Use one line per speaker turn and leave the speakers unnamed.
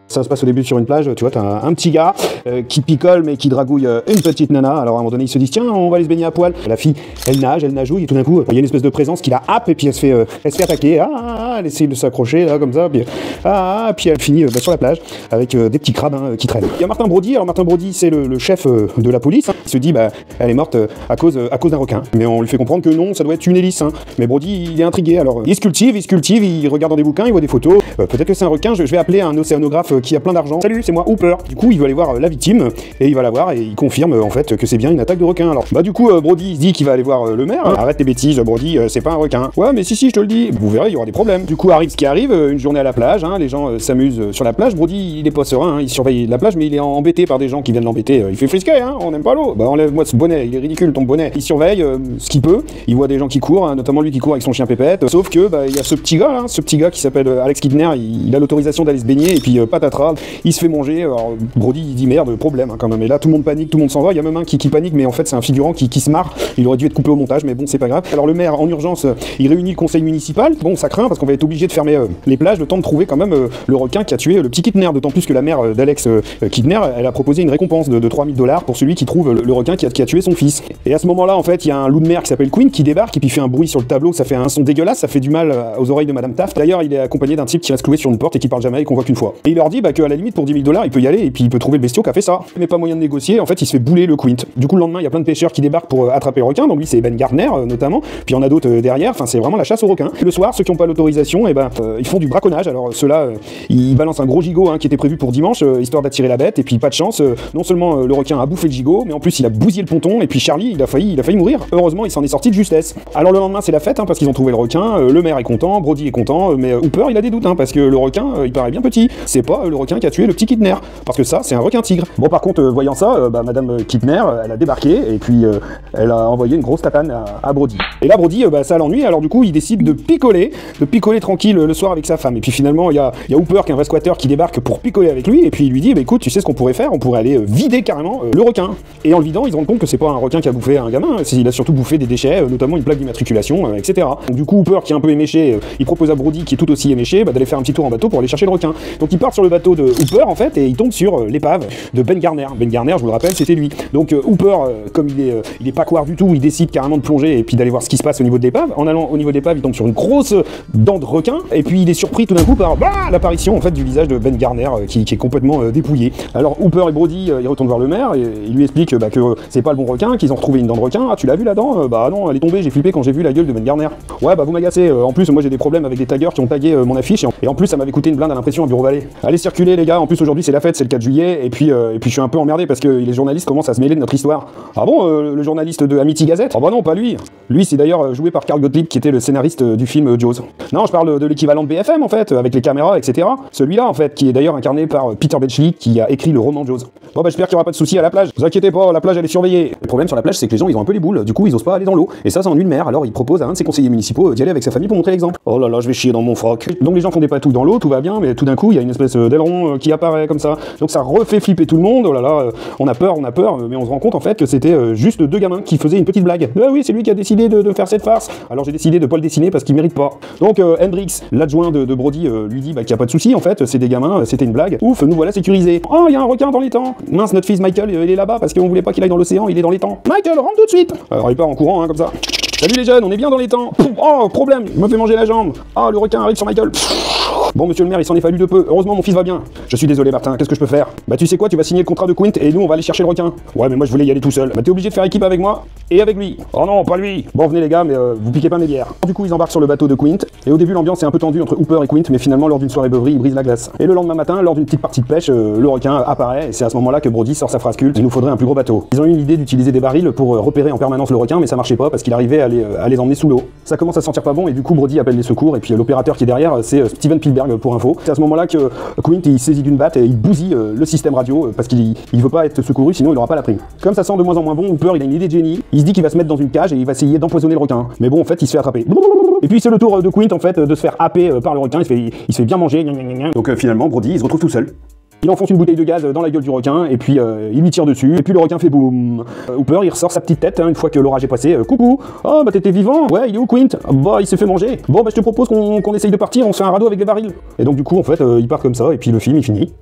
Ça se passe au début sur une plage, tu vois, t'as un petit gars qui picole mais qui dragouille une petite nana. Alors à un moment donné, ils se disent tiens, on va aller se baigner à poil. La fille, elle nagouille et tout d'un coup, il y a une espèce de présence qui la happe et puis elle se fait attaquer. Elle essaie de s'accrocher là comme ça, puis elle finit sur la plage avec des petits crabes qui traînent. Il y a Martin Brody. Alors Martin Brody, c'est le chef de la police. Il se dit elle est morte à cause d'un requin. Mais on lui fait comprendre que non, ça doit être une hélice. Mais Brody, il est intrigué. Alors il se cultive, il regarde dans des bouquins, il voit des photos. Peut-être que c'est un requin. Je vais appeler un océanographe qui a plein d'argent. Salut, c'est moi, Hooper. Du coup, il va aller voir la victime et il va la voir et il confirme en fait que c'est bien une attaque de requin. Alors du coup, Brody se dit qu'il va aller voir le maire. Arrête tes bêtises, Brody, c'est pas un requin. Ouais, mais si, je te le dis. Vous verrez, il y aura des problèmes. Du coup, arrive ce qui arrive, une journée à la plage. Les gens s'amusent sur la plage. Brody, il est pas serein. Il surveille la plage, mais il est embêté par des gens qui viennent l'embêter. Il fait frisquet, on n'aime pas l'eau. Bah enlève-moi ce bonnet, il est ridicule ton bonnet. Il surveille ce qu'il peut. Il voit des gens qui courent, notamment lui qui court avec son chien Pépette. Sauf que il y a ce petit gars qui s'appelle Alex Kidner. Il a l'autorisation d'aller se baigner et puis patatras, il se fait manger. Alors Brody il dit merde, problème quand même. Et là tout le monde panique, tout le monde s'en va. Il y a même un qui panique, mais en fait c'est un figurant qui se marre. Il aurait dû être coupé au montage, mais bon c'est pas grave. Alors le maire en urgence, il réunit le conseil municipal. Bon ça craint parce qu'on va être obligé de fermer les plages le temps de trouver quand même le requin qui a tué le petit Kidner. D'autant plus que la mère d'Alex Kidner, elle a proposé une récompense de 3000 $ pour celui qui trouve le requin qui a tué son fils. Et à ce moment-là en fait il y a un loup de mer qui s'appelle Quint qui débarque et puis fait un bruit sur le tableau. Ça fait un son dégueulasse, ça fait du mal aux oreilles de Madame Taft. D'ailleurs il est accompagné d'un type qui reste cloué sur une porte et qui parle jamais et qu'on voit qu'une fois. Et il leur dit qu'à la limite pour 10 000 $ il peut y aller et puis il peut trouver le bestiau qui a fait ça. Mais pas moyen de négocier, en fait il se fait bouler le Quint. Du coup le lendemain il y a plein de pêcheurs qui débarquent pour attraper le requin, donc lui c'est Ben Gardner notamment, puis il y en a d'autres derrière, enfin c'est vraiment la chasse au requin. Le soir ceux qui n'ont pas l'autorisation, ils font du braconnage. Alors ceux-là ils balancent un gros gigot qui était prévu pour dimanche histoire d'attirer la bête et puis pas de chance, non seulement le requin a bouffé le gigot, mais en plus il a bousillé le ponton et puis Charlie il a failli mourir. Heureusement il s'en est sorti de justesse. Alors le lendemain c'est la fête parce qu'ils ont trouvé le requin, le maire est content, Brody est content, mais Hooper il a des doutes parce que le requin il paraît bien petit. C'est pas le requin qui a tué le petit Kidner, parce que ça c'est un requin tigre. Bon par contre voyant ça, Madame Kidner elle a débarqué et puis elle a envoyé une grosse tatane à Brody. Et là Brody ça l'ennuie, alors du coup il décide de picoler tranquille le soir avec sa femme. Et puis finalement il y a Hooper qui est un vrai squatter qui débarque pour picoler avec lui et puis il lui dit écoute tu sais ce qu'on pourrait faire, on pourrait aller vider carrément le requin. Et en le vidant ils se rendent compte que c'est pas un requin qui a bouffé un gamin, il a surtout bouffé des déchets, notamment une plaque d'immatriculation, etc. Donc du coup Hooper qui est un peu éméché, il propose à Brody qui est tout aussi éméché d'aller faire un petit tour en bateau pour aller chercher le requin. Donc il part sur le bateau de Hooper en fait et il tombe sur l'épave de Ben Gardner. Ben Gardner je vous le rappelle c'était lui. Donc Hooper comme il est pas couard du tout, il décide carrément de plonger et puis d'aller voir ce qui se passe au niveau de l'épave. En allant au niveau de l'épave il tombe sur une grosse dent de requin et puis il est surpris tout d'un coup par l'apparition en fait du visage de Ben Gardner qui est complètement dépouillé. Alors Hooper et Brody ils retournent voir le maire et il lui explique que c'est pas le bon requin, qu'ils ont retrouvé une dent de requin. Ah tu l'as vu la dent? Bah non elle est tombée, j'ai flippé quand j'ai vu la gueule de Ben Gardner. Ouais vous m'agacez, en plus moi j'ai des problèmes avec des taggers qui ont tagué mon affiche et en plus ça m'avait coûté une blinde à l'impression à Bureau Vallée. Allez circuler les gars, en plus aujourd'hui c'est la fête, c'est le 4 juillet et puis je suis un peu emmerdé parce que les journalistes commencent à se mêler de notre histoire. Ah bon le journaliste de Amity Gazette? Ah bah non pas lui. Lui c'est d'ailleurs joué par Carl Gottlieb qui était le scénariste du film Jaws. Non je parle de l'équivalent de BFM en fait, avec les caméras etc. Celui-là en fait qui est d'ailleurs incarné par Peter Benchley qui a écrit le roman Jaws. Bon j'espère qu'il n'y aura pas de soucis à la plage. Vous inquiétez pas, la plage elle est surveillée. Le problème sur la plage c'est que les gens ils ont un peu les boules, du coup ils osent pas aller dans l'eau et ça ennuie le maire. Alors il propose à un de ses conseillers municipaux d'y aller avec sa famille pour montrer l'exemple. Oh là là je vais chier dans mon froc. Donc les gens font des patous dans l'eau, tout va bien, mais tout d'un coup il y a une espèce d'aileron qui apparaît comme ça. Donc ça refait flipper tout le monde. Oh là là, on a peur, mais on se rend compte en fait que c'était juste deux gamins qui faisaient une petite blague. Ah oui c'est lui qui a décidé de faire cette farce. Alors j'ai décidé de pas le dessiner parce qu'il mérite pas. Donc Hendrix, l'adjoint de Brody, lui dit qu'il n'y a pas de souci en fait, c'est des gamins, c'était une blague. Ouf, nous voilà sécurisés. Oh il y a un requin dans les temps. Mince notre fils Michael il est là-bas parce qu'on voulait pas qu'il aille dans l'océan, il est dans les temps. Michael rentre tout de suite. Alors il part en courant comme ça. Salut les jeunes, on est bien dans les temps. Oh, problème, il m'a fait manger la jambe. Ah, le requin arrive sur Michael. Bon, monsieur le maire, il s'en est fallu de peu. Heureusement, mon fils va bien. Je suis désolé, Martin, qu'est-ce que je peux faire? Bah, tu sais quoi, tu vas signer le contrat de Quint et nous, on va aller chercher le requin. Ouais, mais moi, je voulais y aller tout seul. Bah, t'es obligé de faire équipe avec moi et avec lui. Oh non, pas lui. Bon, venez les gars, mais vous piquez pas mes bières. Du coup, ils embarquent sur le bateau de Quint et au début, l'ambiance est un peu tendue entre Hooper et Quint, mais finalement, lors d'une soirée beuverie, ils brisent la glace. Et le lendemain matin, lors d'une petite partie de pêche, le requin apparaît et c'est à ce moment-là que Brody sort sa phrase culte. Il nous faudrait un plus gros bateau. Ils ont eu l'idée d'utiliser des barils pour repérer en permanence le requin, mais ça marchait pas parce qu'il arrivait à les emmener sous l'eau. Ça commence à sentir pas bon et du coup, Brody appelle les secours et puis l'opérateur qui est derrière, c'est Steven Spielberg pour info. C'est à ce moment-là que Quint il saisit d'une batte et il bousille le système radio parce qu'il veut pas être secouru sinon il aura pas la prime. Comme ça sent de moins en moins bon, Hooper il a une idée de génie, il se dit qu'il va se mettre dans une cage et il va essayer d'empoisonner le requin. Mais bon en fait il se fait attraper. Et puis c'est le tour de Quint en fait de se faire happer par le requin, il se fait bien manger. Donc finalement Brody il se retrouve tout seul. Il enfonce une bouteille de gaz dans la gueule du requin et puis il lui tire dessus et puis le requin fait boum. Hooper il ressort sa petite tête une fois que l'orage est passé. Coucou, oh bah t'étais vivant. Ouais il est où Quint? Bah il s'est fait manger. Bon bah je te propose qu'on essaye de partir, on se fait un radeau avec des barils. Et donc du coup en fait il part comme ça et puis le film il finit.